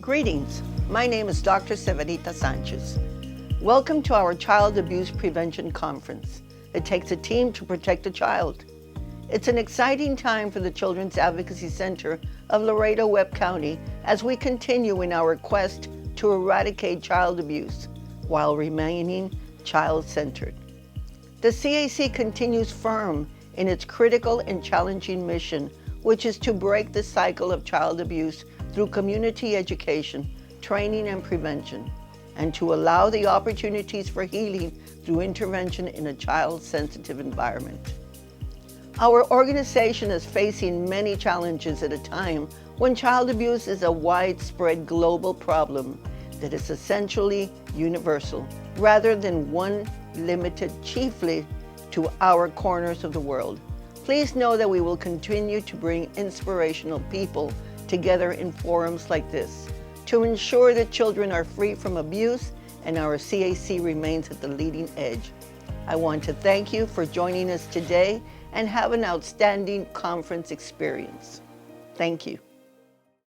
Greetings, my name is Dr. Severita Sanchez. Welcome to our Child Abuse Prevention Conference. It takes a team to protect a child. It's an exciting time for the Children's Advocacy Center of Laredo-Webb County as we continue in our quest to eradicate child abuse while remaining child-centered. The CAC continues firm in its critical and challenging mission, which is to break the cycle of child abuse through community education, training, and prevention, and to allow the opportunities for healing through intervention in a child-sensitive environment. Our organization is facing many challenges at a time when child abuse is a widespread global problem that is essentially universal, rather than one limited chiefly to our corners of the world. Please know that we will continue to bring inspirational people together in forums like this to ensure that children are free from abuse and our CAC remains at the leading edge. I want to thank you for joining us today and have an outstanding conference experience. Thank you.